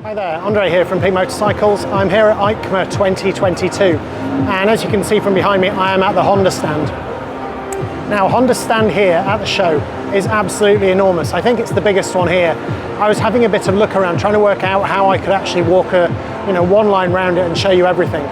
Hi there, Andre here from Peak Motorcycles. I'm here at EICMA 2022, and as you can see from behind me, I am at the Honda stand. Now, Honda's stand here at the show is absolutely enormous. I think it's the biggest one here. I was having a bit of look around, trying to work out how I could actually walk one line around it and show you everything.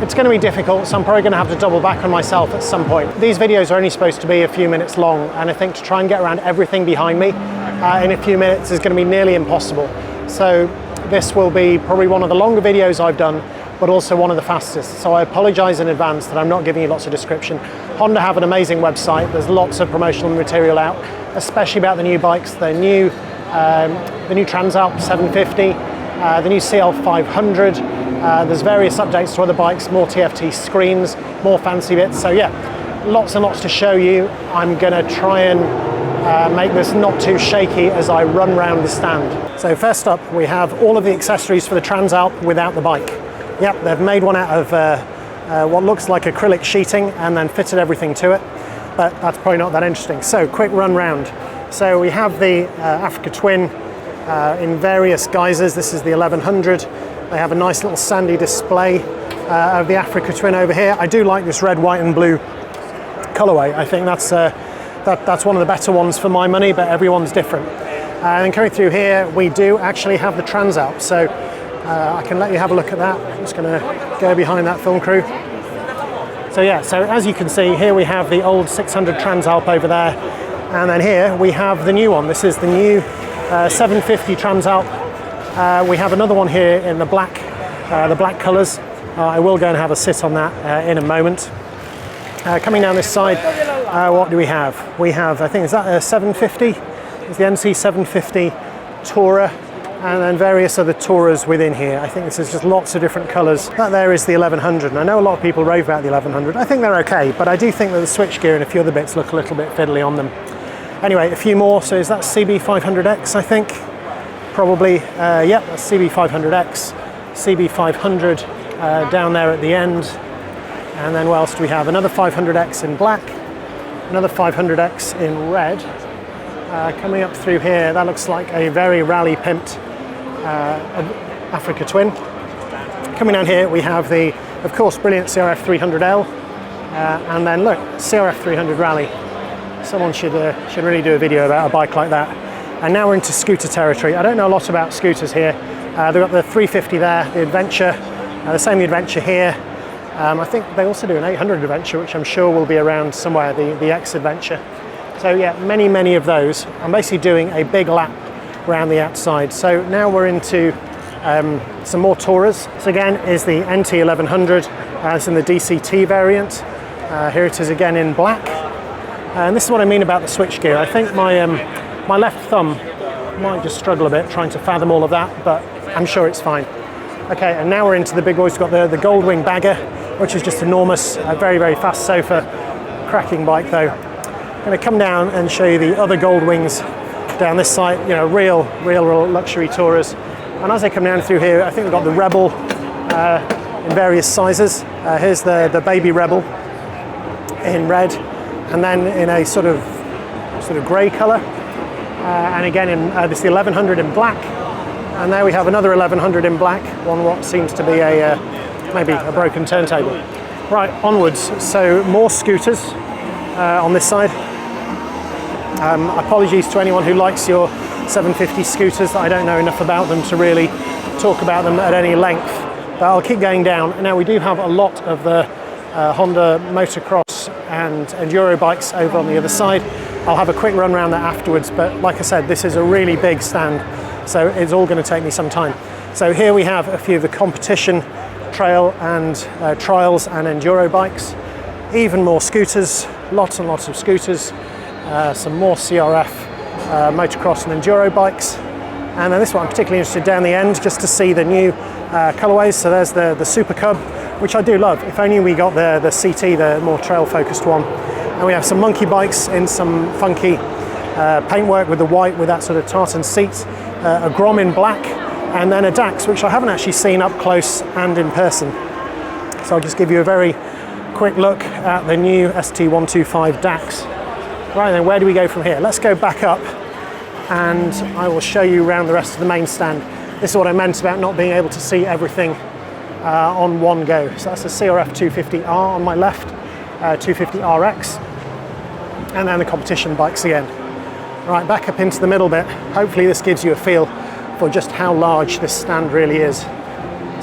It's going to be difficult, so I'm probably going to have to double back on myself at some point. These videos are only supposed to be a few minutes long, and I think to try and get around everything behind me in a few minutes is going to be nearly impossible. So this will be probably one of the longer videos I've done, but also one of the fastest. So I apologise in advance that I'm not giving you lots of description. Honda have an amazing website. There's lots of promotional material out, especially about the new bikes, the new Transalp 750, the new CL500. There's various updates to other bikes, more TFT screens, more fancy bits. So yeah, lots and lots to show you. I'm going to try and make this not too shaky as I run around the stand. So first up, we have all of the accessories for the Transalp without the bike. Yep, they've made one out of what looks like acrylic sheeting and then fitted everything to it, but that's probably not that interesting. So quick run round. So we have the Africa Twin in various guises. This is the 1100. They have a nice little sandy display of the Africa Twin over here. I do like this red, white and blue colorway. I think that's one of the better ones for my money, but everyone's different. And coming through here, we do actually have the Transalp. So I can let you have a look at that. I'm just going to go behind that film crew. So yeah, so as you can see, here we have the old 600 Transalp over there. And then here we have the new one. This is the new 750 Transalp. We have another one here in the black colours. I will go and have a sit on that in a moment. Coming down this side, what do we have? We have, I think, is that a 750? It's the NC 750 Tourer, and then various other Tourers within here. I think this is just lots of different colours. That there is the 1100, and I know a lot of people rave about the 1100. I think they're okay, but I do think that the switchgear and a few other bits look a little bit fiddly on them. Anyway, a few more. So is that CB500X, I think? Probably, yep, that's CB500X. CB500 down there at the end. And then what else do we have? Another 500X in black, another 500X in red. Coming up through here, that looks like a very rally pimped Africa Twin. Coming down here, we have the, of course, brilliant CRF 300L, and then look, CRF 300 Rally. Someone should really do a video about a bike like that. And now we're into scooter territory. I don't know a lot about scooters here. They've got the 350 there, the Adventure, the same Adventure here. I think they also do an 800 Adventure, which I'm sure will be around somewhere, the X Adventure. So yeah, many of those. I'm basically doing a big lap around the outside. So now we're into some more Tourers. This again is the NT 1100, it's in the DCT variant. Here it is again in black. And this is what I mean about the switchgear. I think my left thumb might just struggle a bit trying to fathom all of that, but I'm sure it's fine. Okay, and now we're into the big boys. We've got the Goldwing Bagger, which is just enormous, a very fast sofa, cracking bike though. I'm going to come down and show you the other Goldwings down this side, you know, real luxury Tourers. And as I come down through here, I think we've got the Rebel in various sizes. Here's the Baby Rebel in red, and then in a sort of grey colour. And again, in this is the 1100 in black. And there we have another 1100 in black, one what seems to be maybe a broken turntable. Right, onwards. So more scooters on this side. Apologies to anyone who likes your 750 scooters. I don't know enough about them to really talk about them at any length, but I'll keep going down. Now we do have a lot of the Honda Motocross and enduro bikes over on the other side. I'll have a quick run around that afterwards, but like I said, this is a really big stand, so it's all going to take me some time. So here we have a few of the competition trail and trials and enduro bikes. Even more scooters, lots and lots of scooters. Some more CRF motocross and enduro bikes. And then this one I'm particularly interested down the end, just to see the new colorways. So there's the Super Cub, which I do love. If only we got the CT, the more trail focused one. And we have some monkey bikes in some funky paintwork with the white, with that sort of tartan seat, a Grom in black, and then a Dax, which I haven't actually seen up close and in person. So I'll just give you a very quick look at the new ST125 Dax. Right then, where do we go from here? Let's go back up and I will show you around the rest of the main stand. This is what I meant about not being able to see everything on one go. So that's the CRF 250R on my left, 250RX, and then the competition bikes again. Right, back up into the middle bit. Hopefully this gives you a feel for just how large this stand really is.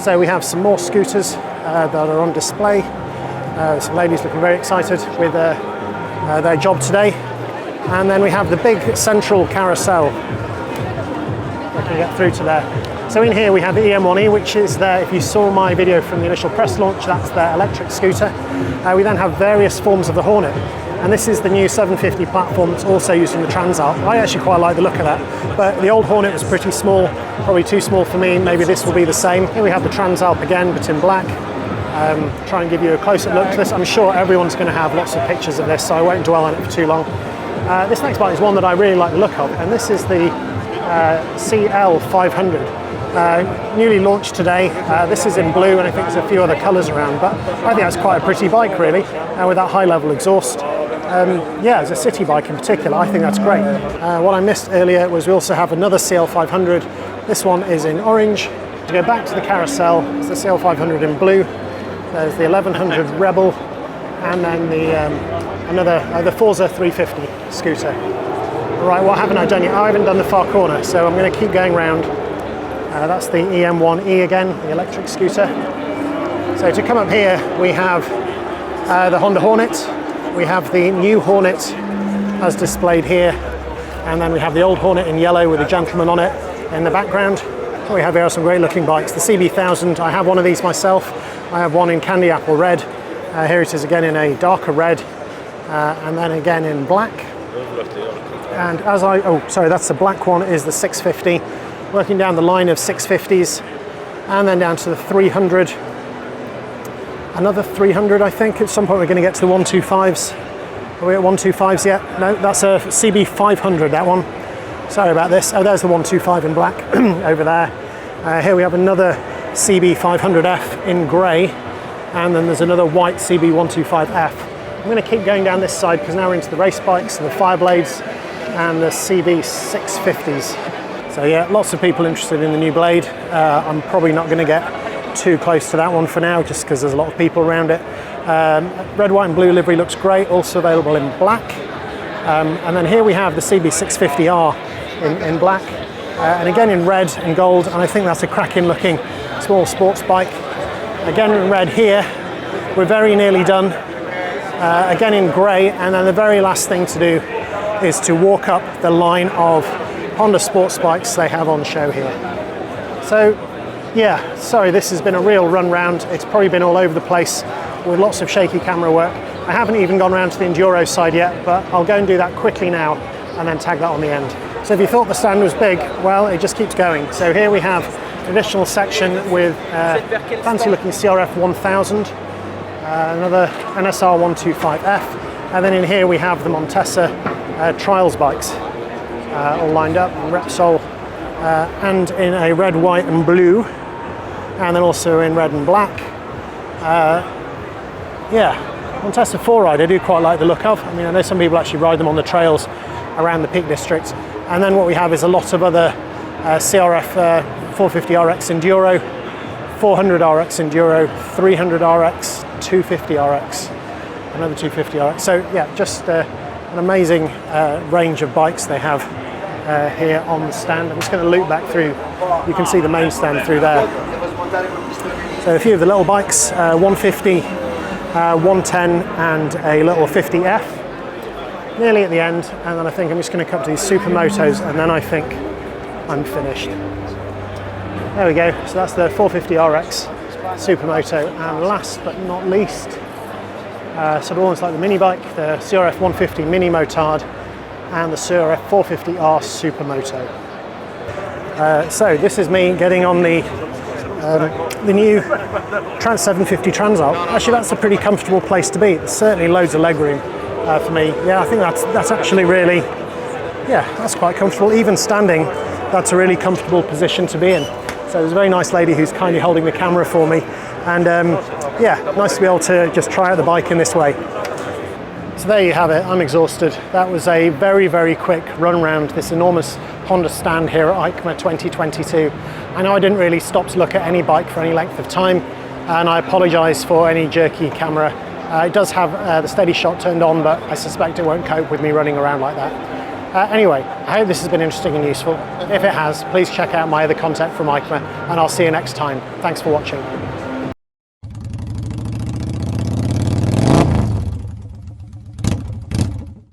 So we have some more scooters that are on display. Some ladies looking very excited with their job today. And then we have the big central carousel. I can get through to there. So in here we have the EM1E, which is there. If you saw my video from the initial press launch, that's their electric scooter. We then have various forms of the Hornet. And this is the new 750 platform that's also used in the Transalp. I actually quite like the look of that. But the old Hornet was pretty small, probably too small for me. Maybe this will be the same. Here we have the Transalp again, but in black. Try and give you a closer look to this. I'm sure everyone's going to have lots of pictures of this, so I won't dwell on it for too long. This next bike is one that I really like the look of, and this is the CL500. Newly launched today. This is in blue, and I think there's a few other colours around, but I think that's quite a pretty bike really, with that high level exhaust. Yeah, as a city bike in particular, I think that's great. What I missed earlier was we also have another CL500. This one is in orange. To go back to the carousel, it's the CL500 in blue. There's the 1100 Rebel, and then the Forza 350 scooter. Right, what haven't I done yet? I haven't done the far corner, so I'm going to keep going round. That's the EM1E again, the electric scooter. So to come up here, we have the Honda Hornet. We have the new Hornet as displayed here, and then we have the old Hornet in yellow with a gentleman on it in the background. What we have here are some great looking bikes. The CB1000, I have one of these myself. I have one in candy apple red. Here it is again in a darker red, and then again in black. And that's the black one, is the 650. Working down the line of 650s, and then down to the 300. Another 300, I think. At some point we're going to get to the 125s. Are we at 125s yet? No, that's a CB500, that one. Sorry about this. Oh, there's the 125 in black over there. Here we have another CB500F in grey, and then there's another white CB125F. I'm going to keep going down this side because now we're into the race bikes and the Fireblades and the CB650s. So yeah, lots of people interested in the new blade. I'm probably not going to get too close to that one for now, just because there's a lot of people around it. Red, white and blue livery looks great, also available in black. And then here we have the CB650R in black, and again in red and gold, and I think that's a cracking looking small sports bike. Again in red here, we're very nearly done. Again in grey, and then the very last thing to do is to walk up the line of Honda sports bikes they have on show here. So yeah, sorry, this has been a real run round. It's probably been all over the place with lots of shaky camera work. I haven't even gone around to the enduro side yet, but I'll go and do that quickly now and then tag that on the end. So if you thought the stand was big, well, it just keeps going. So here we have an additional section with fancy looking CRF 1000, another NSR 125F, and then in here we have the Montesa trials bikes all lined up in Repsol, and in a red, white and blue, and then also in red and black. Yeah, Montesa 4Ride I do quite like the look of. I mean, I know some people actually ride them on the trails around the Peak District. And then what we have is a lot of other CRF 450RX Enduro, 400RX Enduro, 300RX, 250RX, another 250RX. So yeah, just an amazing range of bikes they have here on the stand. I'm just going to loop back through. You can see the main stand through there. So a few of the little bikes, 150, 110 and a little 50F. Nearly at the end, and then I think I'm just going to come to these supermotos, and then I think I'm finished. There we go, so that's the 450RX supermoto, and last but not least, sort of almost like the mini bike, the CRF 150 mini motard and the CRF 450R supermoto. So this is me getting on the new Trans 750 Transalp. Actually, that's a pretty comfortable place to be. There's certainly loads of legroom for me. Yeah, I think that's actually really, yeah, that's quite comfortable. Even standing, that's a really comfortable position to be in. So there's a very nice lady who's kindly holding the camera for me, and yeah, nice to be able to just try out the bike in this way. So there you have it. I'm exhausted. That was a very, very quick run around this enormous Honda stand here at EICMA 2022. I know I didn't really stop to look at any bike for any length of time, and I apologise for any jerky camera. It does have the steady shot turned on, but I suspect it won't cope with me running around like that. Anyway, I hope this has been interesting and useful. If it has, please check out my other content from EICMA, and I'll see you next time. Thanks for watching.